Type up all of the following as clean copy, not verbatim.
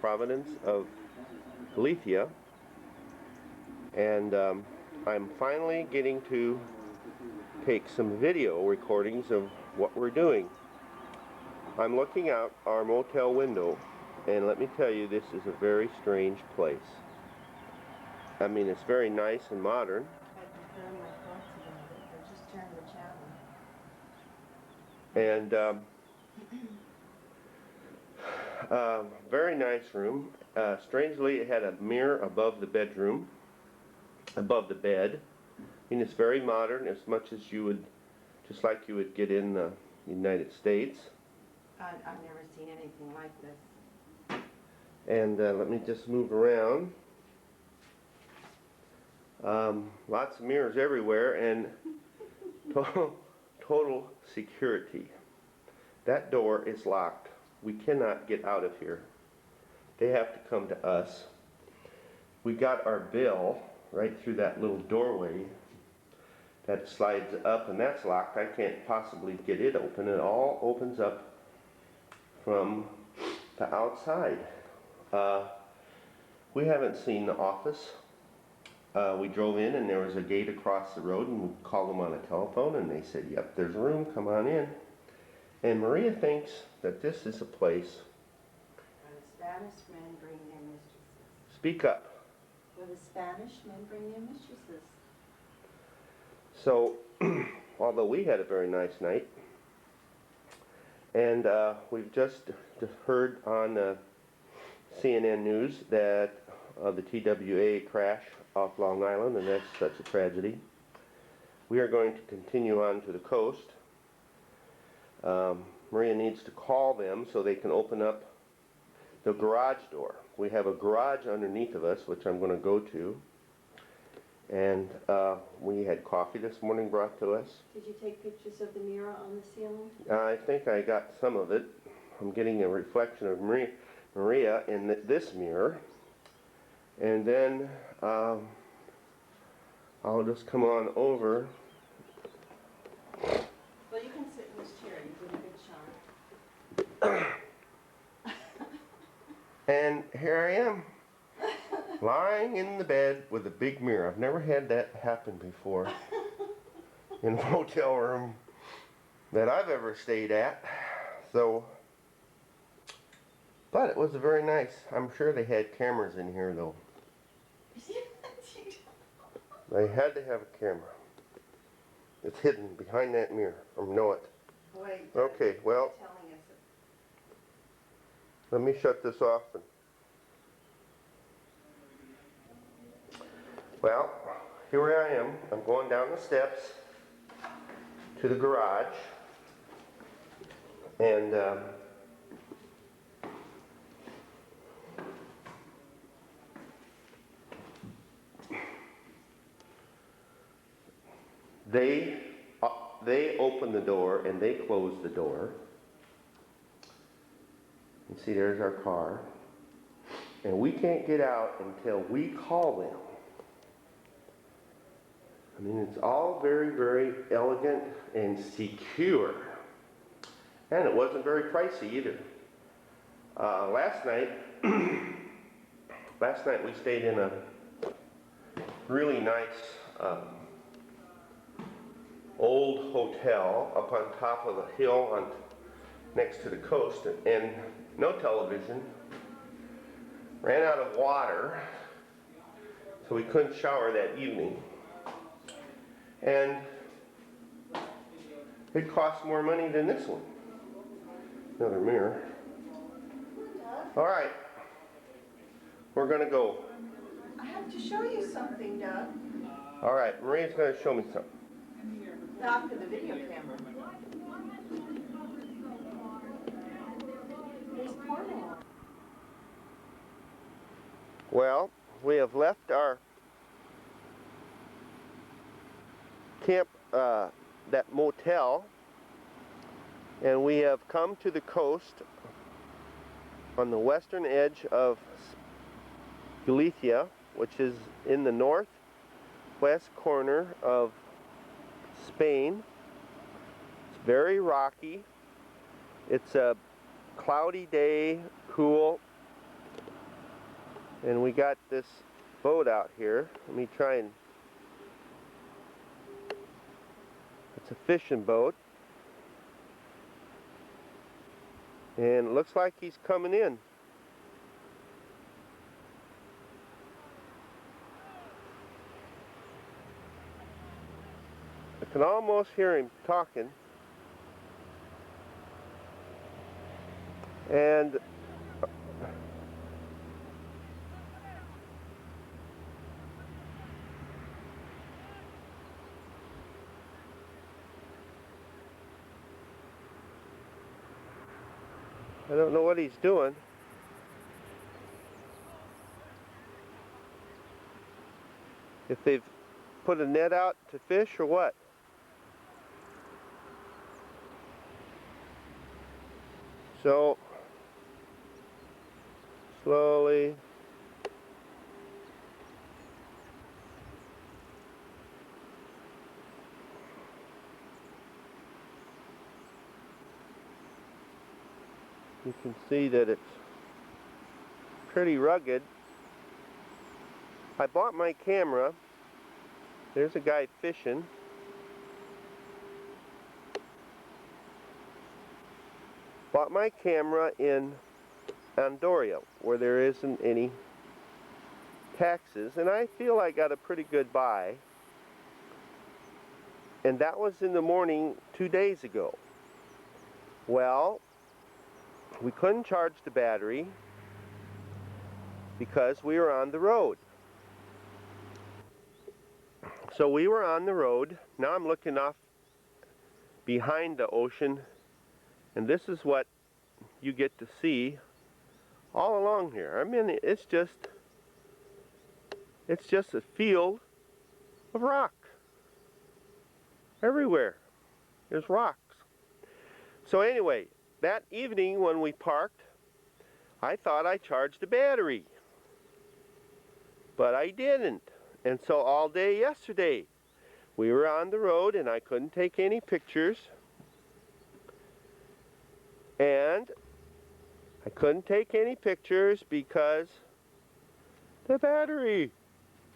province of Galicia, and I'm finally getting to take some video recordings of what we're doing. I'm looking out our motel window, and let me tell you, this is a very strange place. I mean, it's very nice and modern. And very nice room. Strangely, it had a mirror above the bedroom, above the bed. And it's very modern, as much as you would, just like you would get in the United States. I've never seen anything like this. And let me just move around. Lots of mirrors everywhere, and total security. That door is locked. We cannot get out of here. They have to come to us. We got our bill right through that little doorway that slides up, and that's locked. I can't possibly get it open. It all opens up from the outside. We haven't seen the office. We drove in, and there was a gate across the road, and we called them on the telephone, and they said, yep, there's room, come on in. And Maria thinks that this is a place Where the Spanish men bring their mistresses. Speak up. Where the Spanish men bring their mistresses. So, although we had a very nice night, and we've just heard on CNN News that the TWA crash off Long Island, and that's such a tragedy. We are going to continue on to the coast. Maria needs to call them so they can open up the garage door. We have a garage underneath of us, which I'm going to go to. And we had coffee this morning brought to us. Did you take pictures of the mirror on the ceiling? I think I got some of it. I'm getting a reflection of Maria in this mirror. And then I'll just come on over. Well, you can sit in this chair. You did a good shot. And here I am, lying in the bed with a big mirror. I've never had that happen before in a hotel room that I've ever stayed at. So, but it was very nice. I'm sure they had cameras in here though. They had to have a camera. It's hidden behind that mirror. I know it. Wait. Okay, well, Telling us let me shut this off. Well, here I am. I'm going down the steps to the garage, and they open the door and they close the door. You see, there's our car, and we can't get out until we call them. I mean, it's all very, very elegant and secure. And it wasn't very pricey either. Last night we stayed in a really nice old hotel up on top of a hill next to the coast, and no television. Ran out of water, so we couldn't shower that evening. And it cost more money than this one. Another mirror. All right, we're gonna go. I have to show you something, Doug. All right, Maria's gonna show me something. Not for the video camera. There's porno. Well, we have left our camp, that motel, and we have come to the coast on the western edge of Galicia, which is in the northwest corner of Spain. It's very rocky. It's a cloudy day, cool, And we got this boat out here. Let me try and... It's a fishing boat. And it looks like he's coming in. I can almost hear him talking. And I don't know what he's doing. If they've put a net out to fish or what. So, slowly. You can see that it's pretty rugged. I bought my camera. There's a guy fishing. Bought my camera in Andorra, where there isn't any taxes, and I feel I got a pretty good buy. And that was in the morning 2 days ago. Well, we couldn't charge the battery because we were on the road. So we were on the road. Now I'm looking off behind the ocean, and this is what you get to see all along here. I mean, it's just a field of rock. Everywhere there's rocks. So anyway, that evening when we parked, I thought I charged the battery, but I didn't. And so all day yesterday we were on the road and I couldn't take any pictures, and I couldn't take any pictures because the battery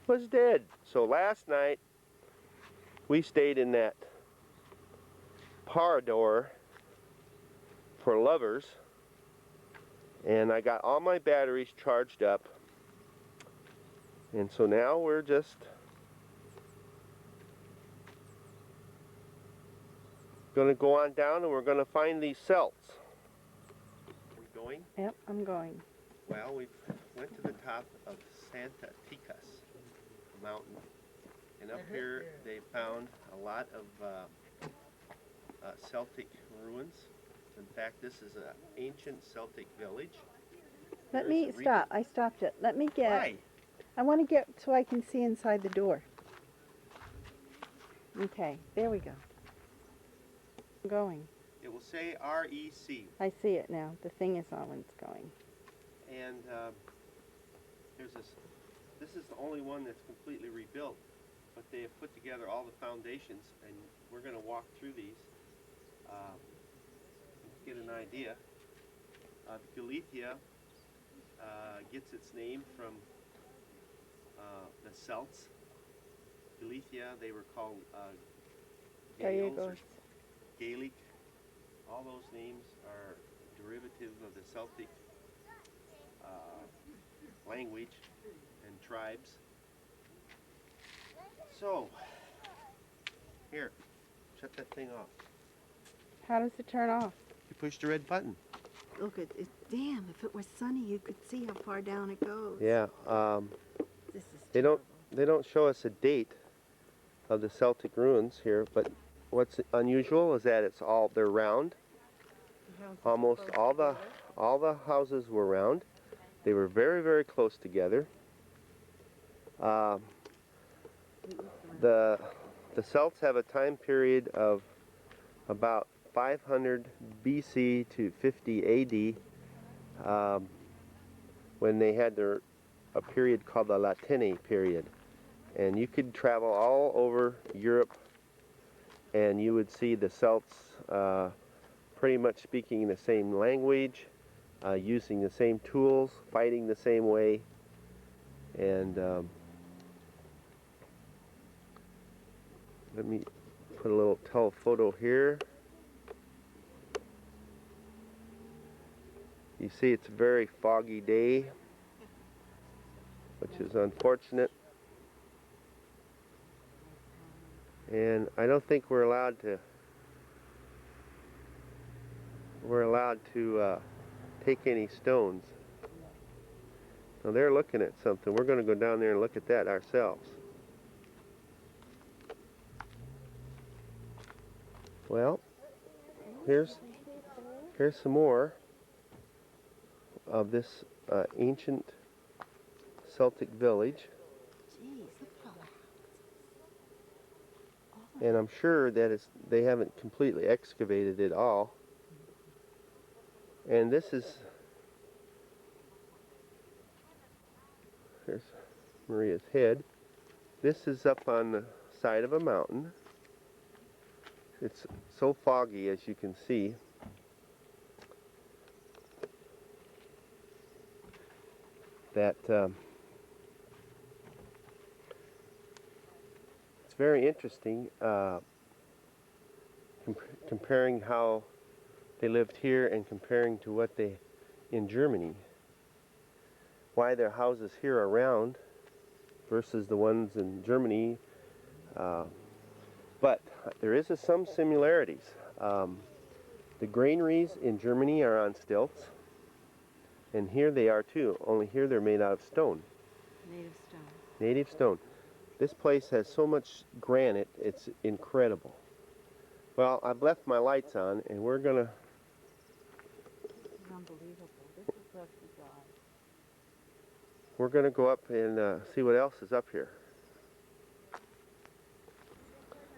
was dead. So last night we stayed in that Parador for lovers, and I got all my batteries charged up, and so now we're just gonna go on down and we're gonna find these celts. Are we going? Yep, I'm going. Well, we went to the top of Santa Ticas mountain, and up here they found a lot of Celtic ruins. In fact, this is an ancient Celtic village. Let me stop. I stopped it. Let me get. Why? I want to get so I can see inside the door. Okay, there we go. I'm going. It will say REC. I see it now. The thing is on when it's going. And there's this. This is the only one that's completely rebuilt, but they have put together all the foundations, and we're going to walk through these. Get an idea. Galicia gets its name from the Celts. Galicia, they were called There you Gaels go. or Gaelic. All those names are derivative of the Celtic language and tribes. So, here, shut that thing off. How does it turn off? You push the red button. Look at it. Damn, if it was sunny, you could see how far down it goes. Yeah, This is they don't show us a date of the Celtic ruins here, but what's unusual is that they're round. Almost all the houses were round. They were very, very close together. The Celts have a time period of about 500 BC to 50 AD when they had a period called the Latini period. And you could travel all over Europe and you would see the Celts pretty much speaking the same language, using the same tools, fighting the same way. And let me put a little telephoto here. You see it's a very foggy day, which is unfortunate. And I don't think we're allowed to take any stones. Now they're looking at something. We're going to go down there and look at that ourselves. Well, here's some more of this ancient Celtic village. Jeez, look at all that. And I'm sure that they haven't completely excavated it all. And this is, here's Maria's head. This is up on the side of a mountain. It's so foggy, as you can see. That it's very interesting comparing how they lived here and comparing to what they in Germany. Why their houses here are round versus the ones in Germany. But there is some similarities. The granaries in Germany are on stilts, and here they are too, only here they're made out of stone. Native stone. Native stone. This place has so much granite, it's incredible. Well, I've left my lights on, and we're gonna... This is unbelievable. This is Rusty God. We're gonna go up and see what else is up here.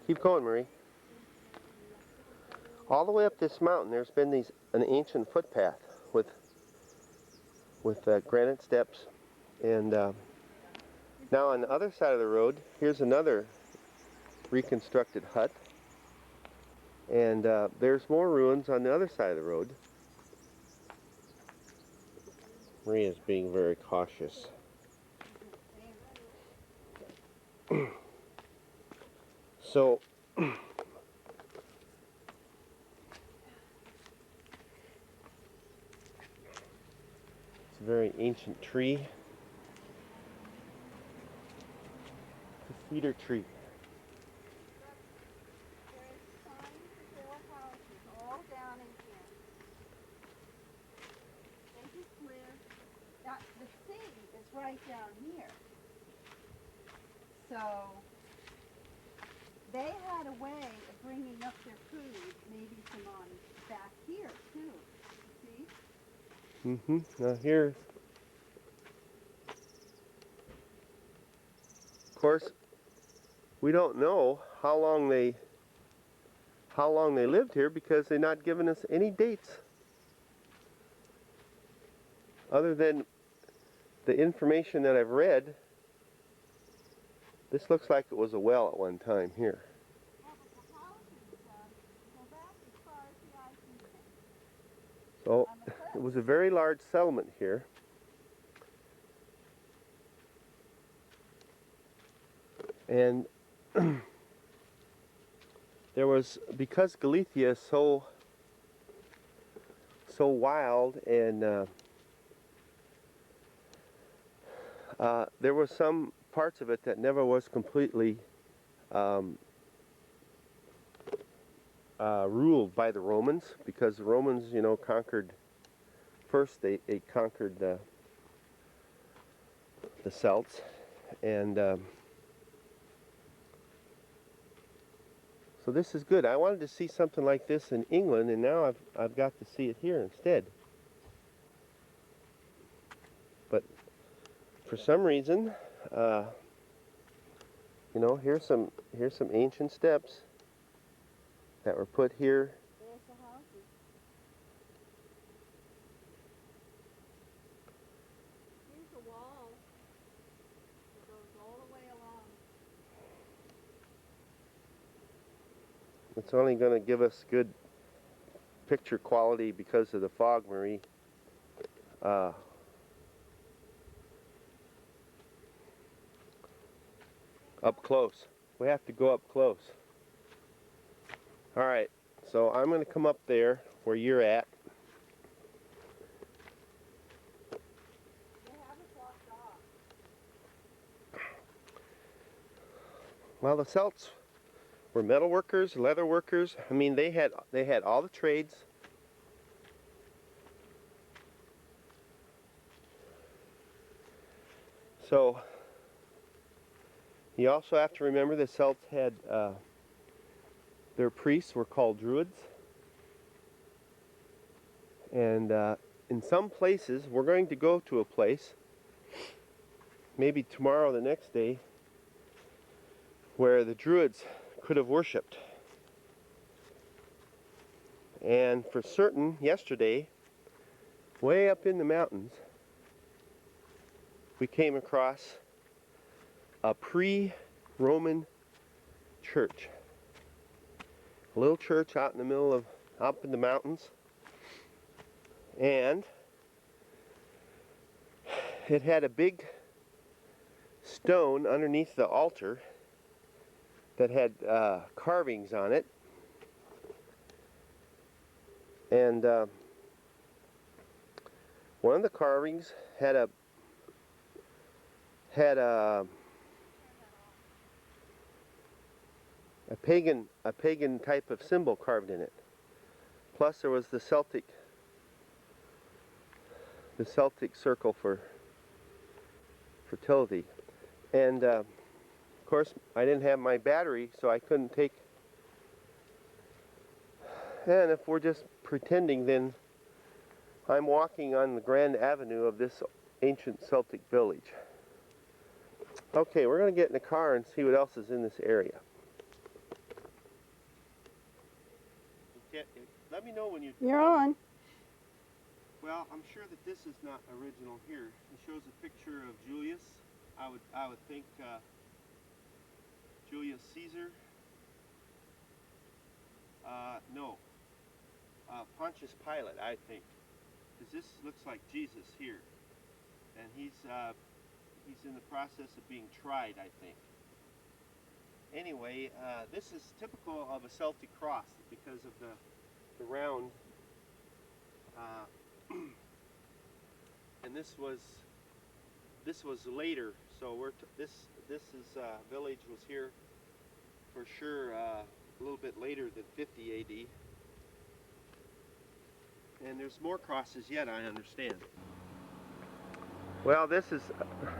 Keep going, Marie. All the way up this mountain, there's been an ancient footpath with granite steps, and now on the other side of the road, here's another reconstructed hut, and there's more ruins on the other side of the road. Maria's being very cautious. So it's a very ancient tree. It's a cedar tree. There's signs of their houses all down in here. They just live, the sea is right down here. So they had a way of bringing up their food, maybe from on back here too. See? Now here's, of course, we don't know how long they lived here because they're not giving us any dates other than the information that I've read. This looks like it was a well at one time here. Yeah, but the houses go back as far as the eye can see. So it was a very large settlement here. And there was, because Galicia is so wild, and there were some parts of it that never was completely ruled by the Romans, because the Romans, conquered, first they conquered the Celts, and so this is good. I wanted to see something like this in England, and now I've got to see it here instead. But for some reason, here's some ancient steps that were put here. There's the houses. Here's a wall that goes all the way along. It's only going to give us good picture quality because of the fog, Marie. Up close. We have to go up close. All right, so I'm going to come up there where you're at. They have it blocked off. Well, the Celts were metal workers, leather workers. I mean, they had all the trades. So you also have to remember the Celts had their priests were called Druids, and in some places we're going to go to a place, maybe tomorrow or the next day, where the Druids could have worshipped. And for certain, yesterday, way up in the mountains, we came across a pre-Roman church. A little church out in the middle of, up in the mountains. And it had a big stone underneath the altar that had carvings on it. And one of the carvings had a pagan type of symbol carved in it. Plus there was the Celtic circle for fertility. And of course I didn't have my battery, so I couldn't take. And if we're just pretending, then I'm walking on the grand avenue of this ancient Celtic village. Okay, we're going to get in the car and see what else is in this area. Let me know when You're on. Well, I'm sure that this is not original here. It shows a picture of Julius. I would think Julius Caesar. No. Pontius Pilate, I think. Because this looks like Jesus here. And he's in the process of being tried, I think. Anyway, this is typical of a Celtic cross because of the round. And this was later. So this village was here for sure a little bit later than 50 A.D. And there's more crosses yet, I understand. Well, this is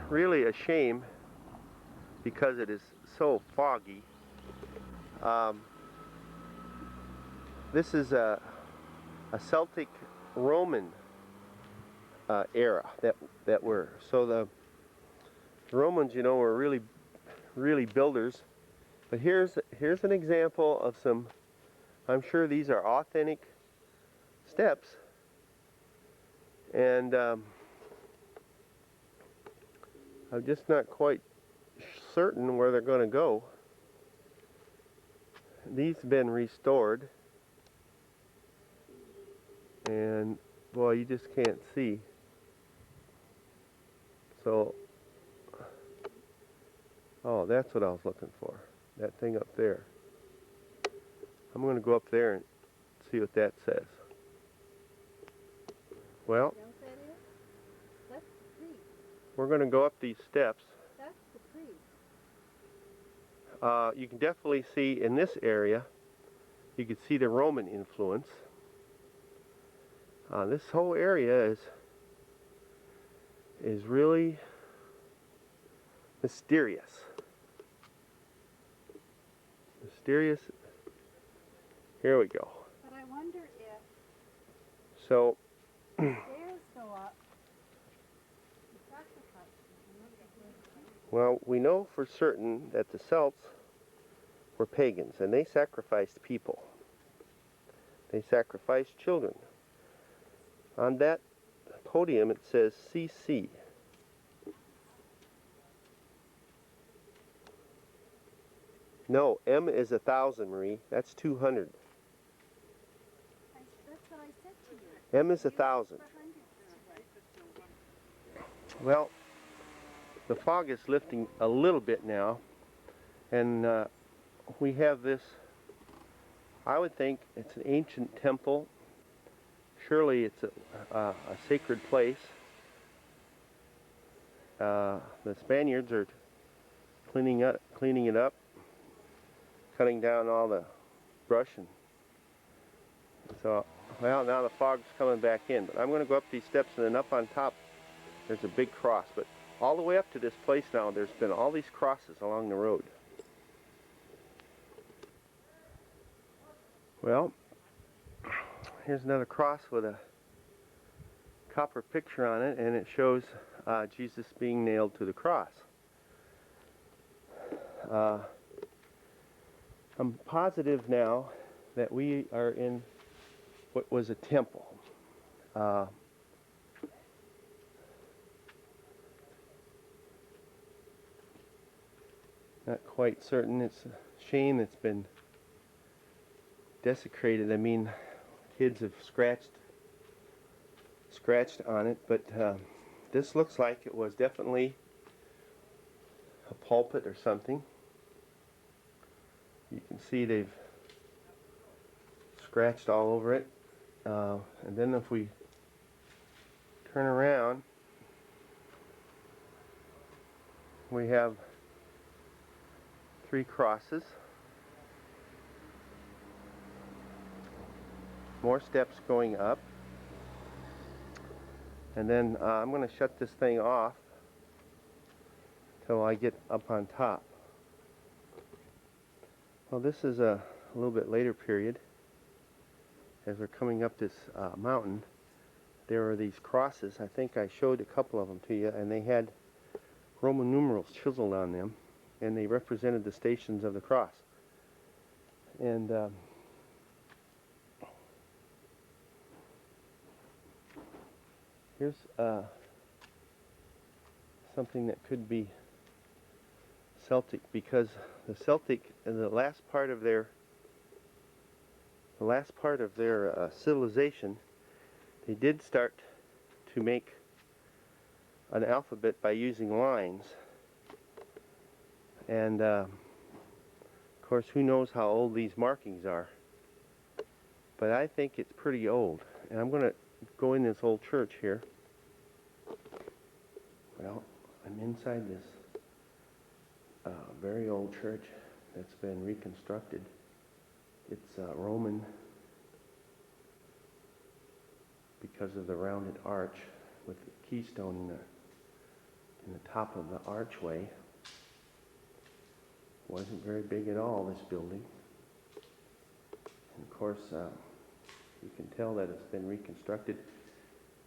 really a shame because it is so foggy. This is a Celtic Roman era that were. So the Romans, you know, were really builders. But here's an example of some. I'm sure these are authentic steps, and I'm just not quite certain where they're going to go. These have been restored, and boy, you just can't see. So, oh, that's what I was looking for. That thing up there. I'm going to go up there and see what that says. Well, You know what that is? That's the priest. we're going to go up these steps. That's the priest. You can definitely see in this area, you can see the Roman influence. This whole area is really mysterious. Mysterious. Here we go. But I wonder if So, stairs go up. The sacrifice. well, we know for certain that the Celts were pagans, and they sacrificed people. They sacrificed children. On that podium it says CC. No, M is 1,000, Marie. That's 200. That's what I said to you. M is 1,000. Well, the fog is lifting a little bit now, And we have this, I would think it's an ancient temple. Surely it's a sacred place. The Spaniards are cleaning it up, cutting down all the brush, and so, well, now the fog's coming back in. But I'm going to go up these steps, and then up on top there's a big cross. But all the way up to this place now, there's been all these crosses along the road. Well, here's another cross with a copper picture on it, and it shows Jesus being nailed to the cross. I'm positive now that we are in what was a temple. Not quite certain. It's a shame it's been desecrated. I mean, kids have scratched on it, but this looks like it was definitely a pulpit or something. You can see they've scratched all over it. And then if we turn around, we have 3 crosses. More steps going up. And then I'm going to shut this thing off till I get up on top. Well, this is a little bit later period. As we're coming up this mountain, there are these crosses. I think I showed a couple of them to you, and they had Roman numerals chiseled on them, and they represented the stations of the cross. And here's something that could be Celtic, because the Celtic, in the last part of their civilization, they did start to make an alphabet by using lines. And of course, who knows how old these markings are, but I think it's pretty old. And I'm going to go in this old church here. Well, I'm inside this very old church that's been reconstructed. It's Roman because of the rounded arch with the keystone in the top of the archway. Wasn't very big at all, this building. And of course, you can tell that it's been reconstructed,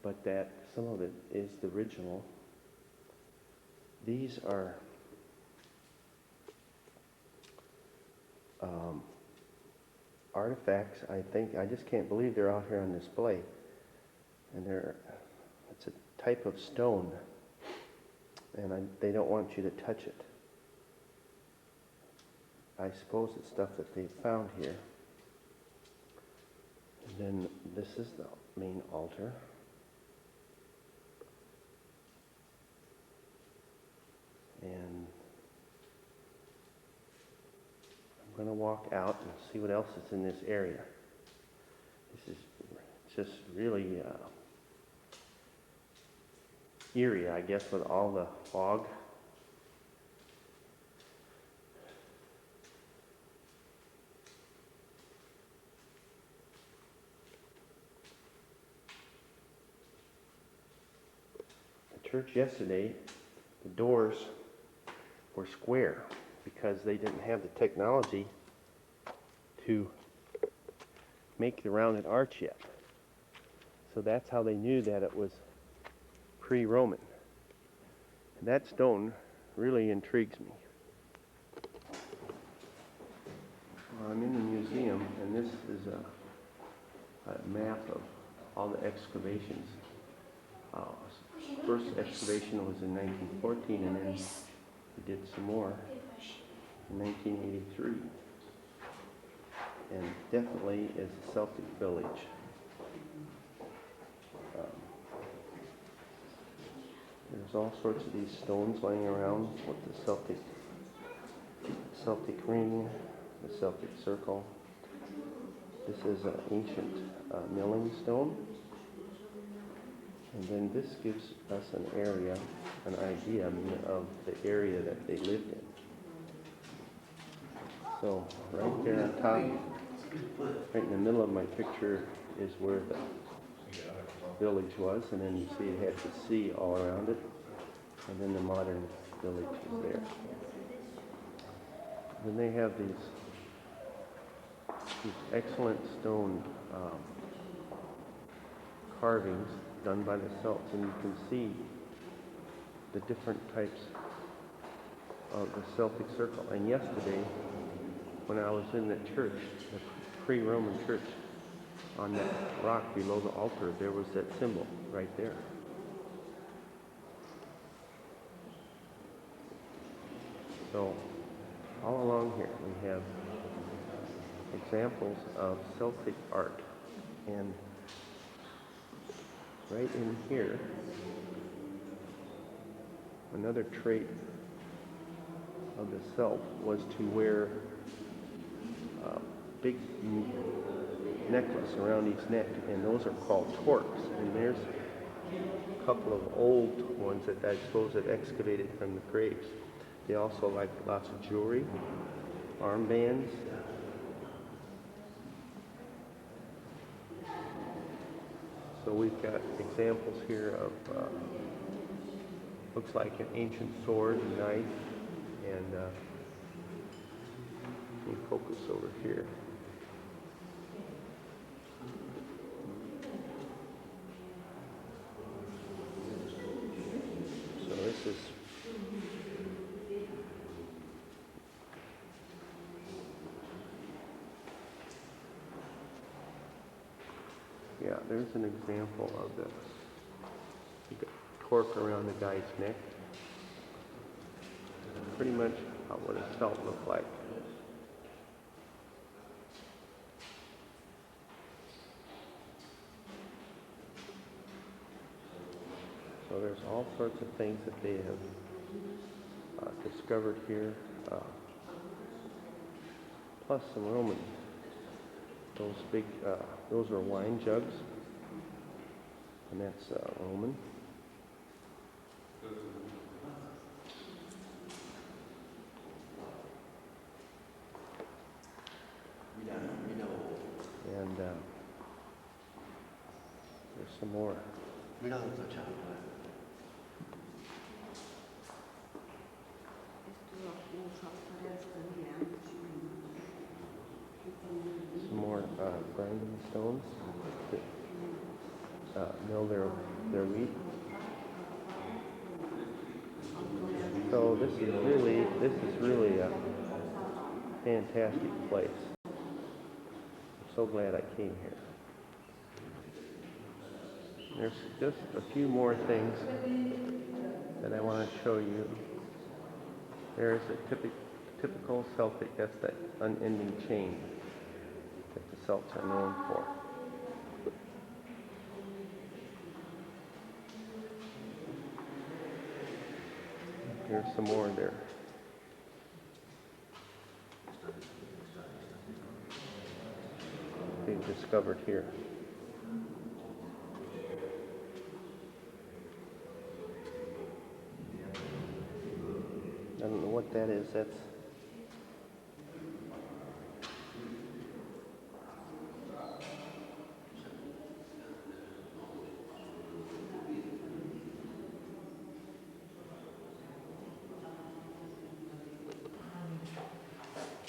but that some of it is the original. These are artifacts, I think. I just can't believe they're out here on display. And it's a type of stone, and they don't want you to touch it. I suppose it's stuff that they found here. And then this is the main altar. And I'm going to walk out and see what else is in this area. This is just really eerie, I guess, with all the fog. The church yesterday, the doors were square because they didn't have the technology to make the rounded arch yet. So that's how they knew that it was pre-Roman. And that stone really intrigues me. Well, I'm in the museum, and this is a map of all the excavations. First excavation was in 1914, and then we did some more in 1983. And definitely is a Celtic village. There's all sorts of these stones laying around with the Celtic Celtic ring, the Celtic circle. This is an ancient milling stone. And then this gives us an area, an idea of the area that they lived in. So right there on top, right in the middle of my picture is where the village was, and then you see it had the sea all around it, and then the modern village is there. Then they have these excellent stone carvings done by the Celts, and you can see the different types of the Celtic circle. And yesterday, when I was in the church, the pre-Roman church, on that rock below the altar, there was that symbol right there. So all along here we have examples of Celtic art, and right in here, another trait of the Celt was to wear a big necklace around his neck, and those are called torques. And there's a couple of old ones that I suppose that excavated from the graves. They also like lots of jewelry, armbands. So we've got examples here of looks like an ancient sword and knife, and let me focus over here. So this is there's an example of this. You got torque around the guy's neck. Pretty much what a Celt looked like. So there's all sorts of things that they have discovered here, plus some Roman. Those big, those are wine jugs, and that's Roman. And there's some more. Some more grinding stones that mill their wheat. So this is really a fantastic place. I'm so glad I came here. There's just a few more things that I want to show you. There's a typical Celtic, that's that unending chain that the Celts are known for. Here's some more there. They've discovered here. I don't know what that is. That's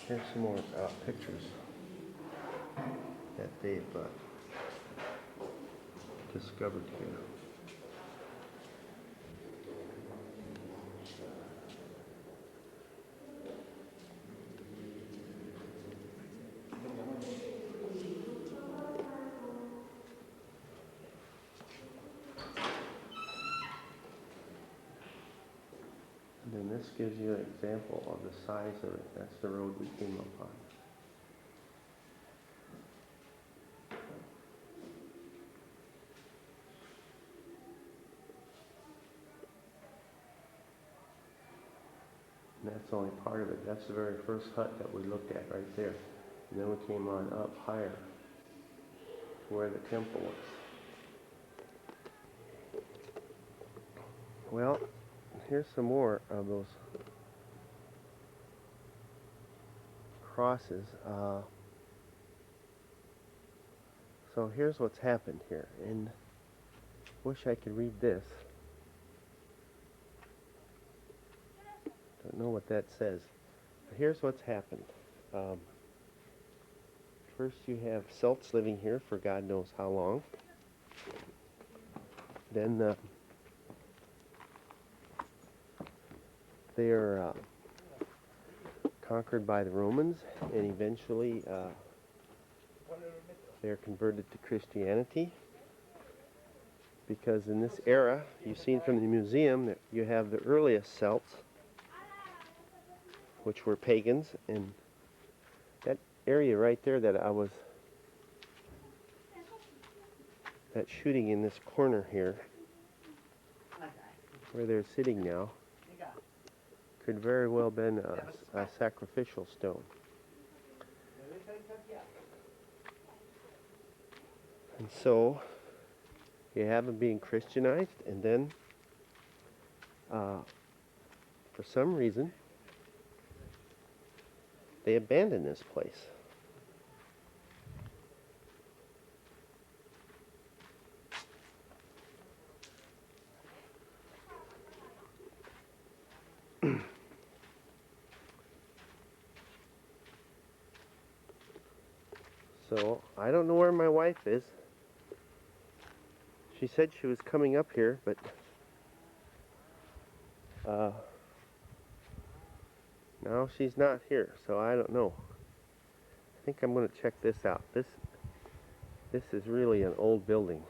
here's some more pictures that they've discovered here. And then this gives you an example of the size of it. That's the road we came up on. And that's only part of it. That's the very first hut that we looked at right there. And then we came on up higher to where the temple was. Well, here's some more of those crosses. So here's what's happened here, and wish I could read this. Don't know what that says. But here's what's happened. First you have Celts living here for God knows how long. Then they are conquered by the Romans, and eventually they are converted to Christianity. Because in this era, you've seen from the museum that you have the earliest Celts, which were pagans, and that area right there that that shooting in this corner here, where they're sitting now, could very well have been a sacrificial stone. And so you have them being Christianized, and then for some reason they abandoned this place. So I don't know where my wife is. She said she was coming up here, but now she's not here, so I don't know. I think I'm going to check this out. This is really an old building.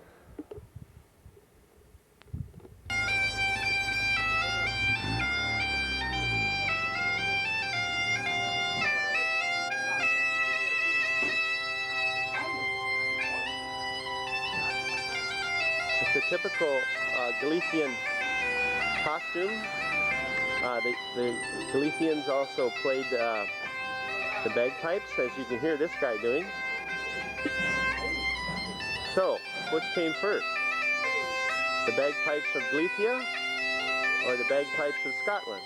It's a typical Galician costume. The Galicians also played the bagpipes, as you can hear this guy doing. So, which came first? The bagpipes of Galicia or the bagpipes of Scotland?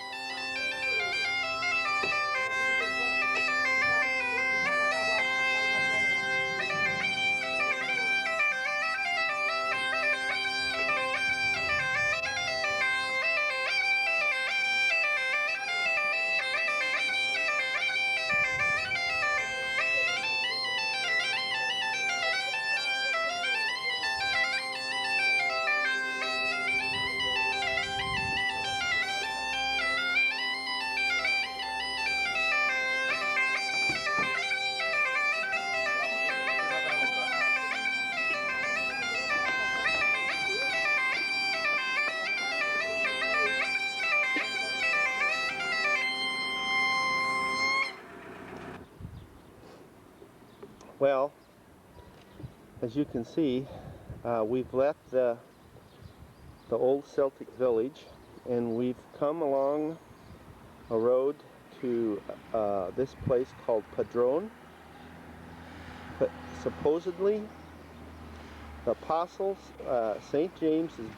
Well, as you can see, we've left the old Celtic village, and we've come along a road to this place called Padrone. But supposedly, the apostles, St. James's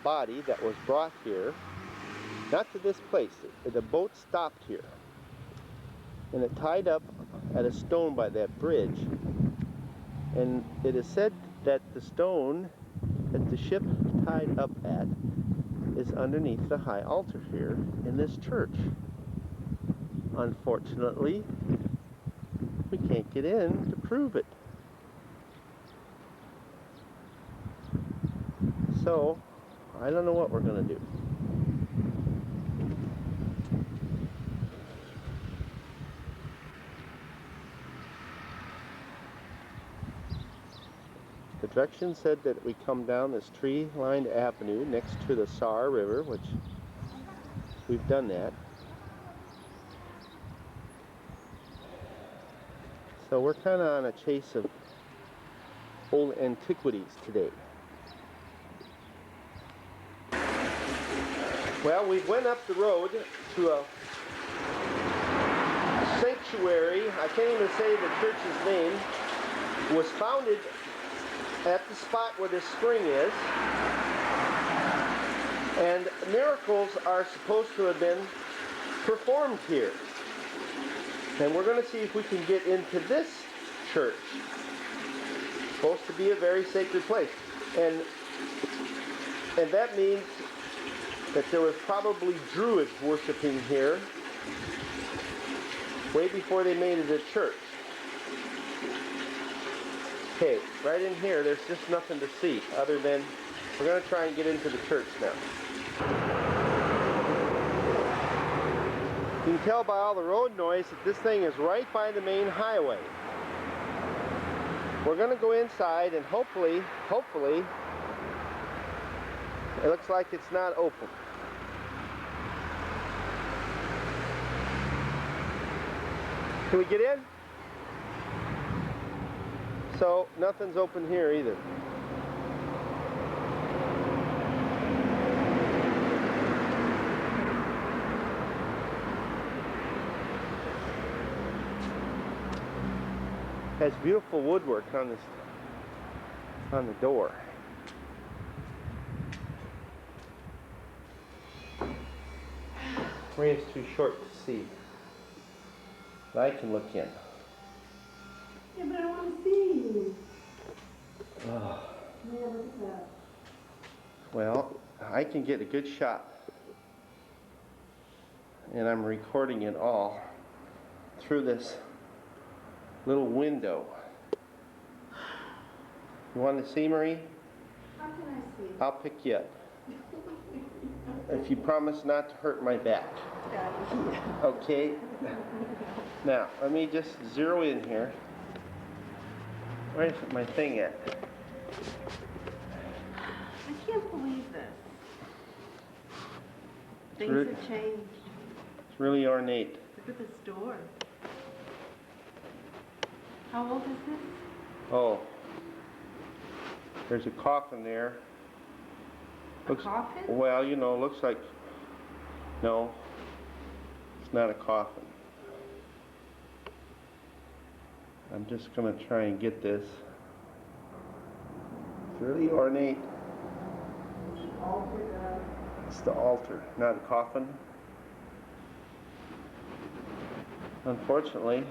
body that was brought here, not to this place, the boat stopped here, and it tied up at a stone by that bridge, and it is said that the stone that the ship tied up at is underneath the high altar here in this church. Unfortunately, we can't get in to prove it. So, I don't know what we're going to do. The directions said that we come down this tree-lined avenue next to the Sar River, which we've done that. So we're kind of on a chase of old antiquities today. Well, we went up the road to a sanctuary. I can't even say the church's name. Was founded at the spot where this spring is. And miracles are supposed to have been performed here. And we're going to see if we can get into this church. It's supposed to be a very sacred place. And that means that there was probably Druids worshiping here way before they made it a church. Okay, right in here, there's just nothing to see other than we're going to try and get into the church now. You can tell by all the road noise that this thing is right by the main highway. We're going to go inside and hopefully, it looks like it's not open. Can we get in? So, nothing's open here either. Has beautiful woodwork on this, on the door. Maria's too short to see. But I can look in. Yeah, but I want to see you. Oh. Yeah, look at that. Well, I can get a good shot. And I'm recording it all through this little window. You want to see, Marie? How can I see? I'll pick you up. If you promise not to hurt my back. Okay? Now, let me just zero in here. Where's my thing at? I can't believe this. Things have changed. It's really ornate. Look at this door. How old is this? Oh. There's a coffin there. A coffin? Well, you know, looks like... No. It's not a coffin. I'm just going to try and get this. It's really ornate. Altar. It's the altar, not a coffin. Unfortunately,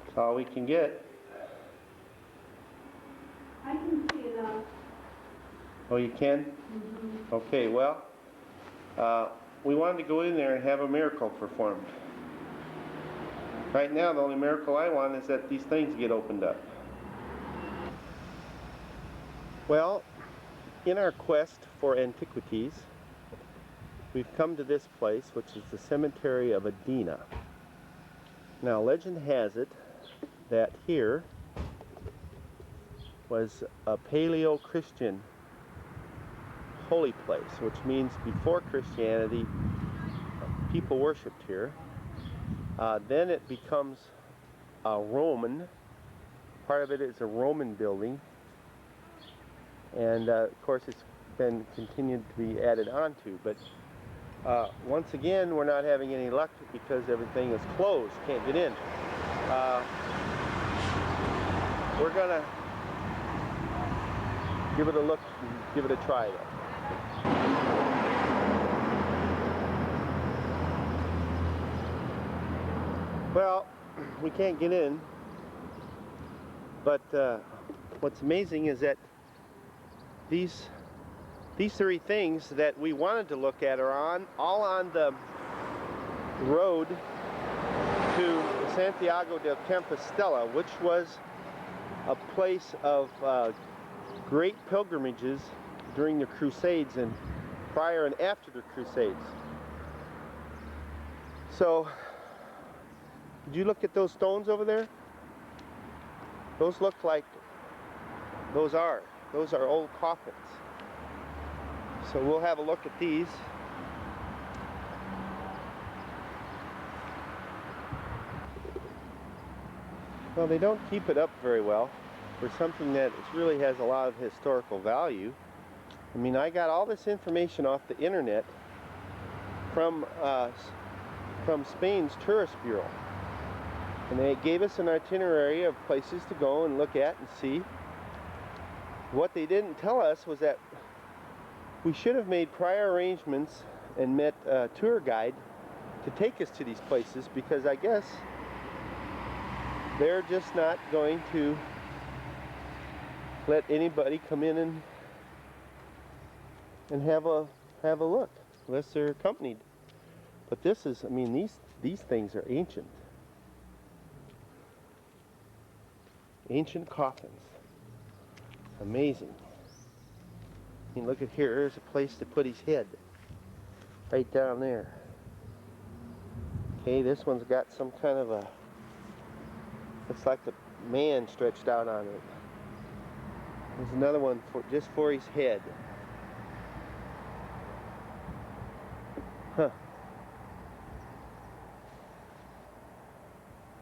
that's all we can get. I can see enough. Oh, you can? Mm-hmm. Okay, well, we wanted to go in there and have a miracle performed. Right now, the only miracle I want is that these things get opened up. Well, in our quest for antiquities, we've come to this place, which is the cemetery of Adina. Now, legend has it that here was a Paleo-Christian holy place, which means before Christianity, people worshipped here. Then it becomes a Roman. Part of it is a Roman building. And of course it's been continued to be added onto. But once again, we're not having any luck because everything is closed. Can't get in. We're gonna give it a look and give it a try though. Well, we can't get in, but what's amazing is that these three things that we wanted to look at are all on the road to Santiago de Compostela, which was a place of great pilgrimages during the Crusades and prior and after the Crusades. So, did you look at those stones over there? Those look like, those are old coffins. So we'll have a look at these. Well, they don't keep it up very well for something that really has a lot of historical value. I mean, I got all this information off the internet from Spain's tourist bureau, and they gave us an itinerary of places to go and look at and see. What they didn't tell us was that we should have made prior arrangements and met a tour guide to take us to these places, because I guess they're just not going to let anybody come in and have a look unless they're accompanied. But this is, I mean, these things are ancient. Ancient coffins. Amazing. I mean, look at here. There's a place to put his head. Right down there. Okay, this one's got some kind of a, looks like the man stretched out on it. There's another one just for his head. Huh.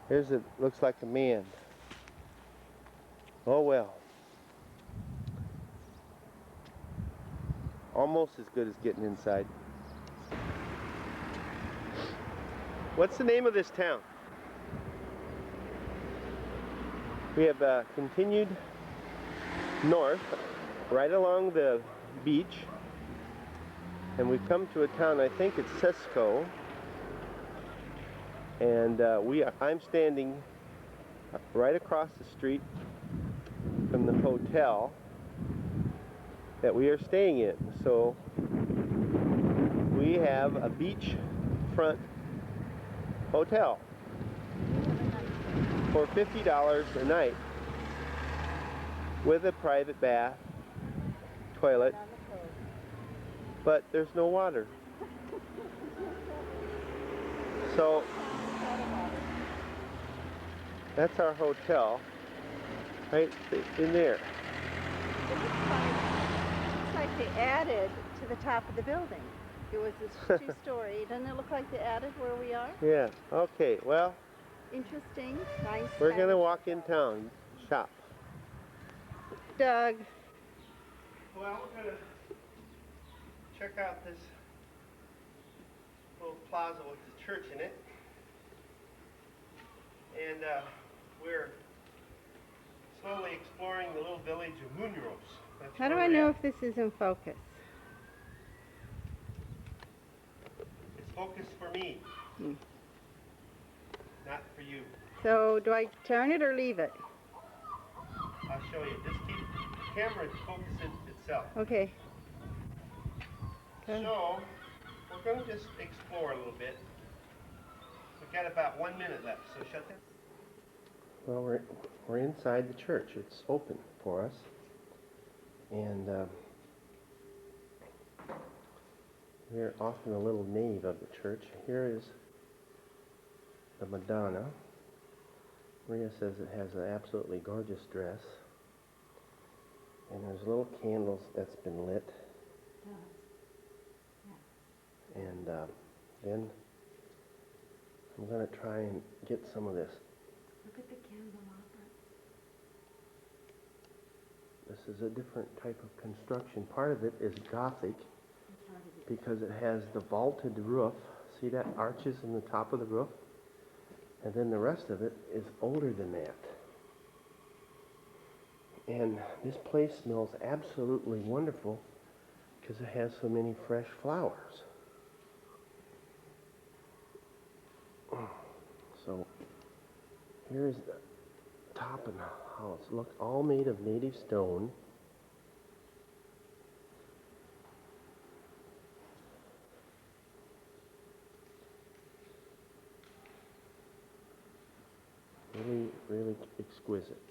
Here's it, looks like a man. Oh well. Almost as good as getting inside. What's the name of this town? We have continued north, right along the beach, and we've come to a town, I think it's Sesco, and I'm standing right across the street from the hotel that we are staying in. So we have a beachfront hotel for $50 a night with a private bath, toilet, but there's no water. So that's our hotel right in there. It looks like they added to the top of the building. It was this two-story. Doesn't it look like they added where we are? Yeah, okay, well, Interesting, nice. we're gonna Spanish. walk in town, shop. Doug. Well, we're gonna check out this little plaza with the church in it. And we're slowly exploring the little village of Munoz. That's How do where I we're know at. if this is in focus? It's focused for me, not for you. So do I turn it or leave it? I'll show you. Just keep the camera focusing itself. Okay. Okay. So, we're going to just explore a little bit. We've got about 1 minute left, so shut that. Well, we're inside the church. It's open for us. And we're off in the little nave of the church. Here is the Madonna. Maria says it has an absolutely gorgeous dress. And there's little candles that's been lit. And then I'm going to try and get some of this. Look at the candelabra. This is a different type of construction. Part of it is Gothic because it has the vaulted roof. See that arches in the top of the roof? And then the rest of it is older than that. And this place smells absolutely wonderful because it has so many fresh flowers. So here's the top of the house. Look, all made of native stone. Really, really exquisite.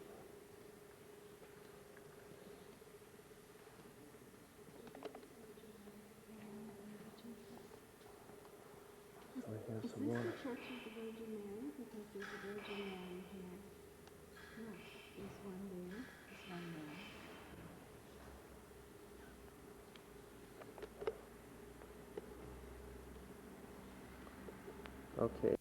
So I have some more. Is this the Church of the Virgin Mary? Because there's a Virgin Mary here. Look, there's one there, there's one there. Okay.